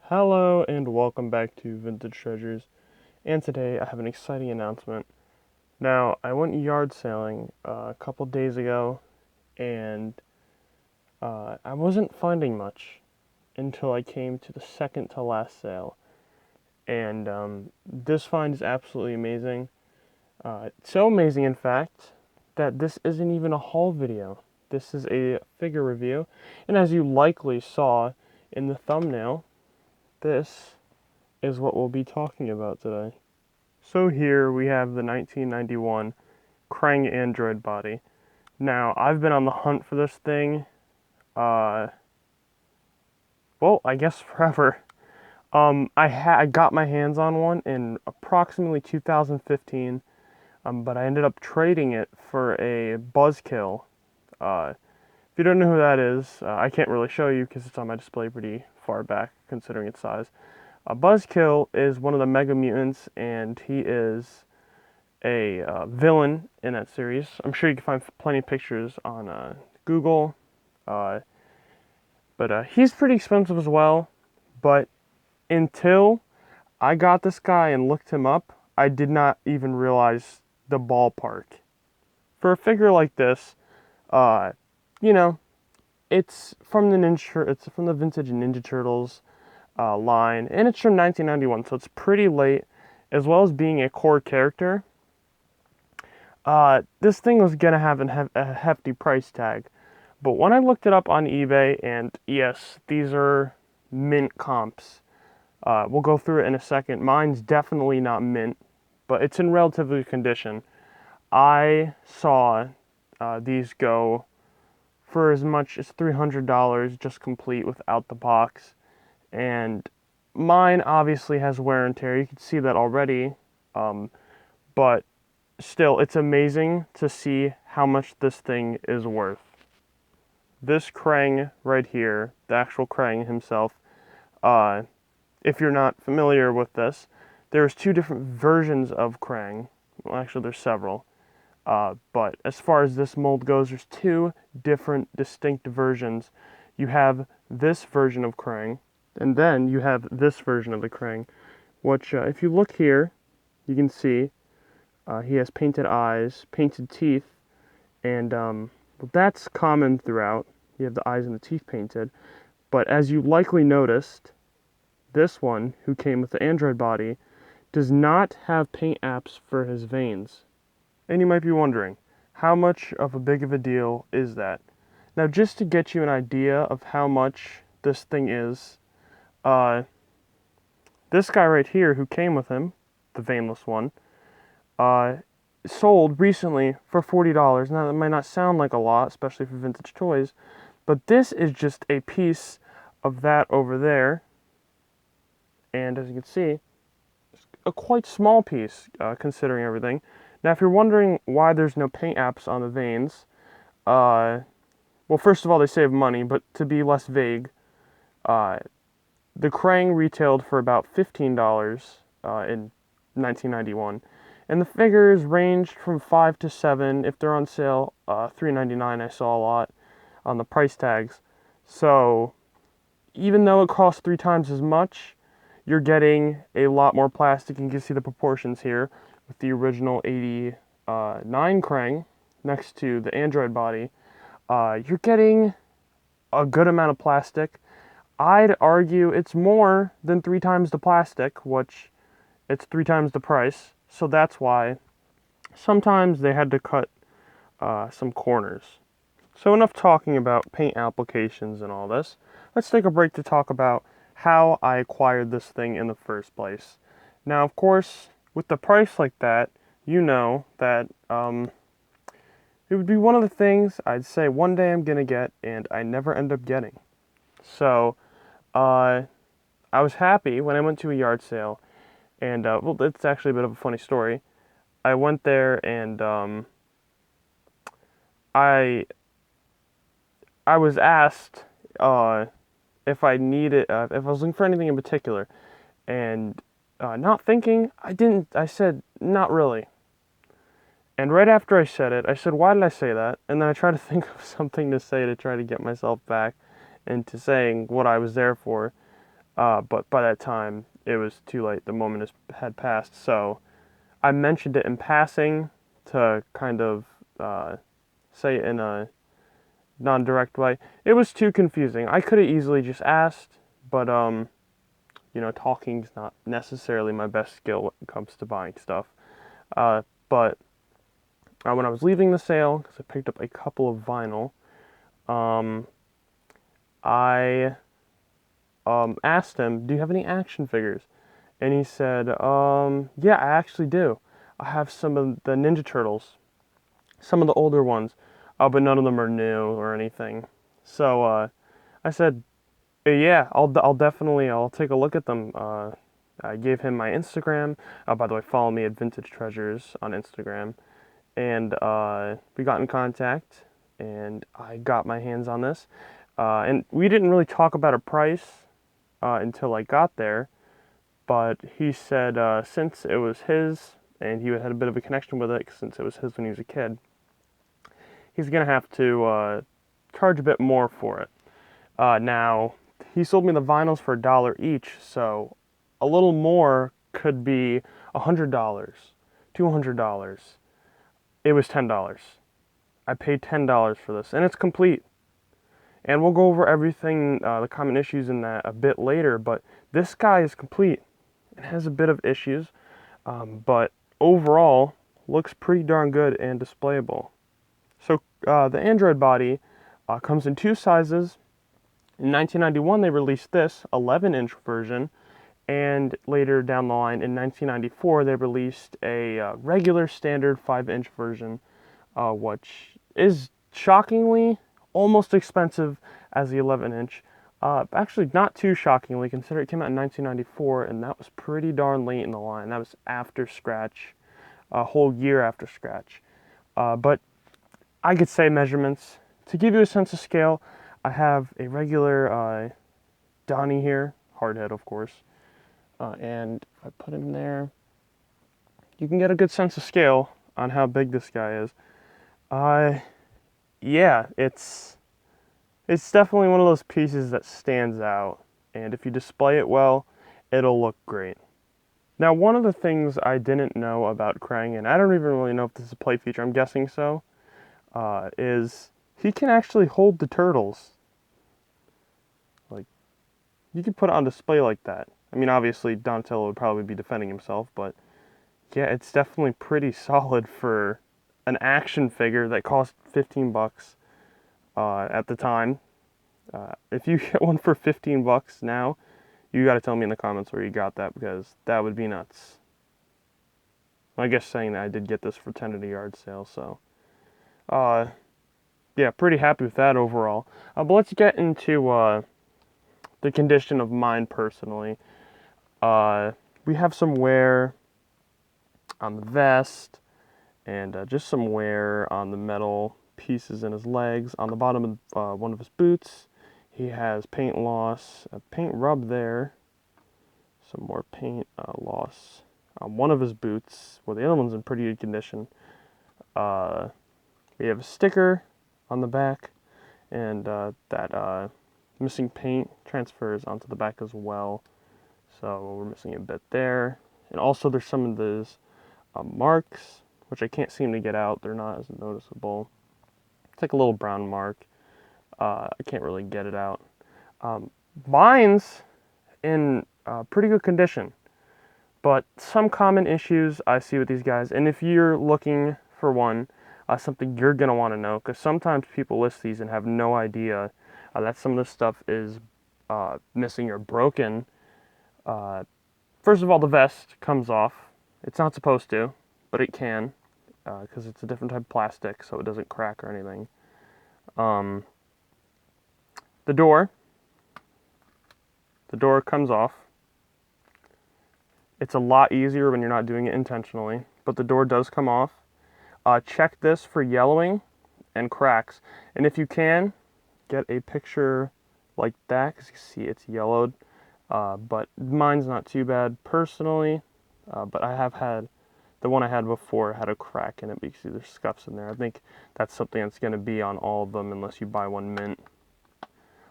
Hello and welcome back to Vintage Treasures, and today I have an exciting announcement. Now, I went yard sailing a couple days ago, and I wasn't finding much until I came to the second to last sale, and this find is absolutely amazing. So amazing, in fact, that this isn't even a haul video. This is a figure review, and as you likely saw in the thumbnail, this is what we'll be talking about today. So here we have the 1991 Krang android body. Now, I've been on the hunt for this thing, uh, well, I guess forever. I got my hands on one in approximately 2015, but I ended up trading it for a Buzzkill. If you don't know who that is, I can't really show you because it's on my display pretty far back considering its size. Buzzkill is one of the Mega Mutants, and he is a villain in that series. I'm sure you can find plenty of pictures on Google, uh, but he's pretty expensive as well. But until I got this guy and looked him up, I did not even realize the ballpark. For a figure like this, uh, you know, it's from the vintage Ninja Turtles line, and it's from 1991, so it's pretty late, as well as being a core character. This thing was gonna have a hefty price tag, but when I looked it up on eBay, and yes, these are mint comps. We'll go through it in a second. Mine's definitely not mint, but it's in relatively good condition. I saw these go for as much as $300 just complete without the box, and mine obviously has wear and tear. You can see that already, but still, it's amazing to see how much this thing is worth. This Krang right here, the actual Krang himself, if you're not familiar with this, there's two different versions of Krang. Well, actually, there's several. But as far as this mold goes, there's two different distinct versions. You have this version of Krang, and then you have this version of the Krang, which, if you look here, you can see he has painted eyes, painted teeth, and that's common throughout. You have the eyes and the teeth painted. But as you likely noticed, this one, who came with the android body, does not have paint apps for his veins. And you might be wondering, how much of a deal is that? Now, just to get you an idea of how much this thing is, this guy right here who came with him, the veinless one, sold recently for $40. Now, that might not sound like a lot, especially for vintage toys, but this is just a piece of that over there. And as you can see, it's a quite small piece, considering everything. Now, if you're wondering why there's no paint apps on the veins, well, first of all, they save money, but to be less vague, the Krang retailed for about $15 in 1991, and the figures ranged from 5 to 7. If they're on sale, $3.99 I saw a lot on the price tags. So even though it costs 3 times as much, you're getting a lot more plastic. You can see the proportions here with the original 89 Krang next to the android body. You're getting a good amount of plastic. I'd argue it's more than 3 times the plastic, which it's 3 times the price. So that's why sometimes they had to cut some corners. So enough talking about paint applications and all this. Let's take a break to talk about how I acquired this thing in the first place. Now, of course, with the price like that, you know that it would be one of the things I'd say one day I'm gonna get, and I never end up getting. So, I was happy when I went to a yard sale, and well, it's actually a bit of a funny story. I went there, and I was asked if I needed, if I was looking for anything in particular, and not thinking, I said, not really. And right after I said it, I said, why did I say that? And then I tried to think of something to say to try to get myself back into saying what I was there for. but by that time it was too late. The moment had passed. So I mentioned it in passing to kind of say it in a non-direct way. It was too confusing. I could have easily just asked, but talking's not necessarily my best skill when it comes to buying stuff. But when I was leaving the sale, because I picked up a couple of vinyl, um, I asked him, "Do you have any action figures?" And he said, "Yeah, I actually do. I have some of the Ninja Turtles, some of the older ones, but none of them are new or anything." So I said, "Yeah, I'll definitely I'll take a look at them." I gave him my Instagram. By the way, follow me at Vintage Treasures on Instagram, and we got in contact, and I got my hands on this. And we didn't really talk about a price until I got there, but he said since it was his, and he had a bit of a connection with it since it was his when he was a kid, he's gonna have to charge a bit more for it. Now, he sold me the vinyls for $1 each, so a little more could be $100, $200. It was $10. I paid $10 for this, and it's complete. And we'll go over everything, the common issues in that a bit later, but this guy is complete. It has a bit of issues, but overall, looks pretty darn good and displayable. So the Android body comes in two sizes. In 1991, they released this 11-inch version, and later down the line, in 1994, they released a regular standard 5-inch version, which is shockingly almost expensive as the 11-inch. Actually, not too shockingly, considering it came out in 1994, and that was pretty darn late in the line. That was after Scratch, a whole year after Scratch. But I could say measurements. To give you a sense of scale, I have a regular Donnie here, hardhead of course, and if I put him there, you can get a good sense of scale on how big this guy is. Yeah, it's definitely one of those pieces that stands out, and if you display it well, it'll look great. Now, one of the things I didn't know about Krang, and I don't even really know if this is a play feature, I'm guessing so, is he can actually hold the turtles. Like, you could put it on display like that. I mean, obviously, Donatello would probably be defending himself, but yeah, it's definitely pretty solid for an action figure that cost 15 bucks at the time. If you get one for 15 bucks now, you got to tell me in the comments where you got that, because that would be nuts. I guess saying that I did get this for 10 at a yard sale, so yeah, pretty happy with that overall. But let's get into the condition of mine personally. We have some wear on the vest, and just some wear on the metal pieces in his legs. On the bottom of one of his boots, he has paint loss, a paint rub there, some more paint loss on one of his boots. Well, the other one's in pretty good condition. We have a sticker on the back, and that missing paint transfers onto the back as well. So we're missing a bit there. And also there's some of those marks, which I can't seem to get out. They're not as noticeable. It's like a little brown mark. I can't really get it out. Mine's in pretty good condition, but some common issues I see with these guys, and if you're looking for one, something you're going to want to know, because sometimes people list these and have no idea that some of this stuff is missing or broken. First of all, the vest comes off. It's not supposed to, but it can, because it's a different type of plastic, so it doesn't crack or anything. The door comes off. It's a lot easier when you're not doing it intentionally, but the door does come off. Check this for yellowing and cracks, and if you can, get a picture like that, because you see it's yellowed, but mine's not too bad personally, but I have had, the one I had before had a crack in it because there's scuffs in there. I think that's something that's going to be on all of them unless you buy one mint.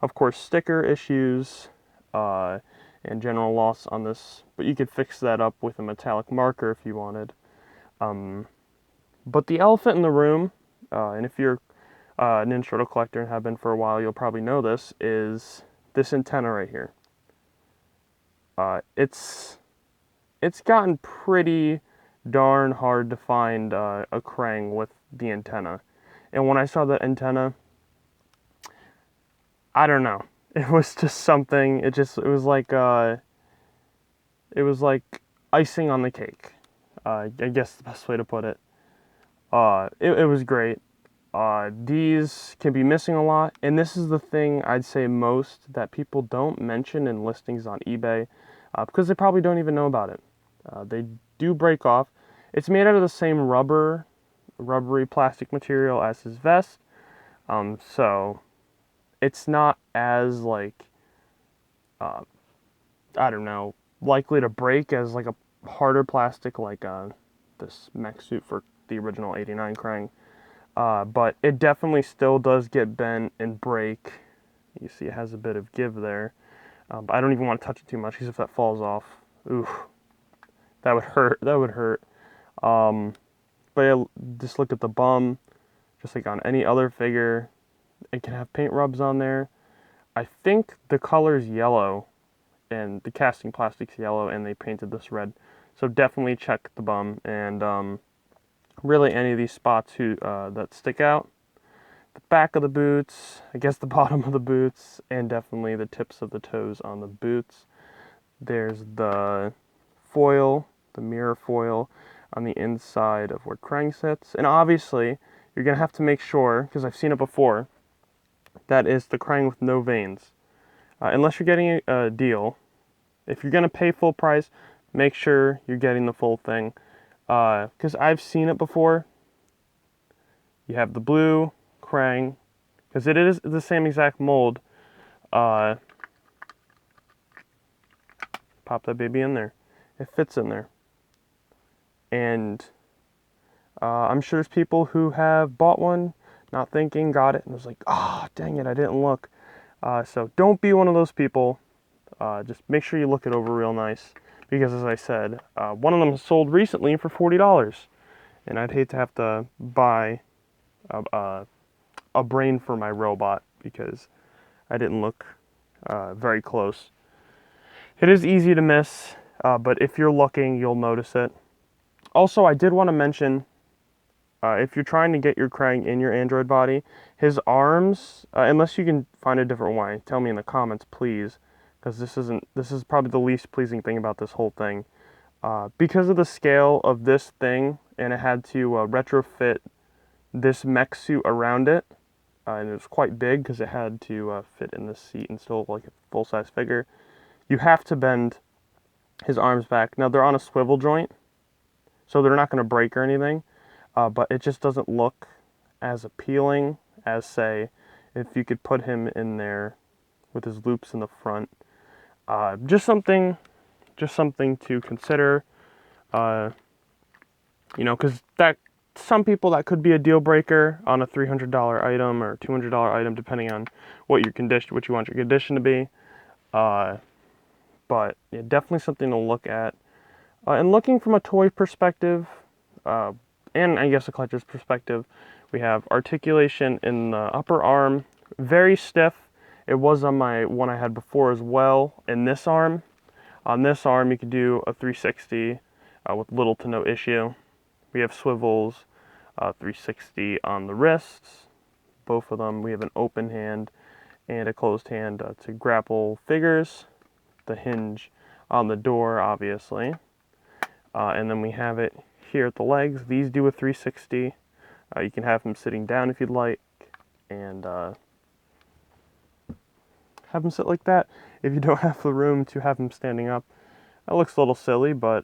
Of course, sticker issues, and general loss on this, but you could fix that up with a metallic marker if you wanted. But the elephant in the room, and if you're a Ninja Turtle collector and have been for a while, you'll probably know this, is this antenna right here. It's gotten pretty darn hard to find a Krang with the antenna. And when I saw that antenna, I don't know. It was just something. It was like icing on the cake. I guess the best way to put it. It was great. These can be missing a lot, and this is the thing I'd say most that people don't mention in listings on eBay, because they probably don't even know about it. They do break off. It's made out of the same rubbery plastic material as his vest, so it's not as like, I don't know, likely to break as like a harder plastic like this mech suit for the original '89 Krang. But it definitely still does get bent and break. You see it has a bit of give there. But I don't even want to touch it too much because if that falls off, oof, that would hurt. That would hurt. But yeah, just look at the bum. Just like on any other figure, it can have paint rubs on there. I think the color is yellow, and the casting plastic's yellow, and they painted this red. So definitely check the bum, and really any of these spots that stick out. The back of the boots, I guess the bottom of the boots, and definitely the tips of the toes on the boots. There's the foil, the mirror foil on the inside of where Krang sits. And obviously, you're going to have to make sure, because I've seen it before, that is the Krang with no veins. Unless you're getting a deal, if you're going to pay full price, make sure you're getting the full thing. Because I've seen it before. You have the blue Krang, because it is the same exact mold. Pop that baby in there. It fits in there. And I'm sure there's people who have bought one, not thinking, got it, and was like, oh, dang it, I didn't look. So don't be one of those people. Just make sure you look it over real nice. Because as I said, one of them sold recently for $40. And I'd hate to have to buy a brain for my robot because I didn't look very close. It is easy to miss, but if you're looking, you'll notice it. Also, I did want to mention, if you're trying to get your Krang in your android body, his arms, unless you can find a different way, tell me in the comments, please, because this is probably the least pleasing thing about this whole thing. Because of the scale of this thing, and it had to retrofit this mech suit around it, and it was quite big because it had to fit in this seat and still like a full-size figure. You have to bend his arms back. Now they're on a swivel joint, so they're not going to break or anything, but it just doesn't look as appealing as, say, if you could put him in there with his loops in the front. Just something to consider. You know, because some people that could be a deal breaker on a $300 item or $200 item, depending on what you want your condition to be. But yeah, definitely something to look at. And looking from a toy perspective, and I guess a collector's perspective, we have articulation in the upper arm, very stiff. It was on my one I had before as well. In this arm, on this arm, you could do a 360 with little to no issue. We have swivels, 360 on the wrists, both of them. We have an open hand and a closed hand to grapple figures. The hinge on the door, obviously. And then we have it here at the legs. These do a 360. You can have them sitting down if you'd like, and have them sit like that. If you don't have the room to have them standing up, that looks a little silly, but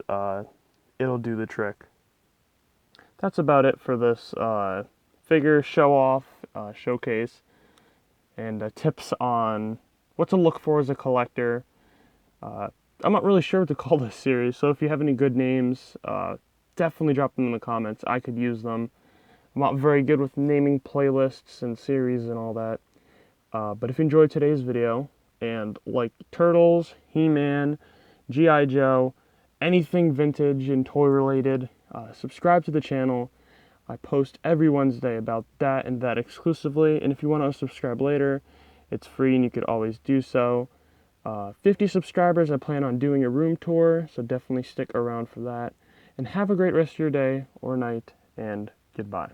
it'll do the trick. That's about it for this figure show-off, showcase, and tips on what to look for as a collector. I'm not really sure what to call this series, so if you have any good names, definitely drop them in the comments. I could use them. I'm not very good with naming playlists and series and all that. But if you enjoyed today's video, and like Turtles, He-Man, G.I. Joe, anything vintage and toy related, subscribe to the channel. I post every Wednesday about that and that exclusively, and if you want to unsubscribe later, it's free and you could always do so. 50 subscribers, I plan on doing a room tour, so definitely stick around for that. And have a great rest of your day or night, and goodbye.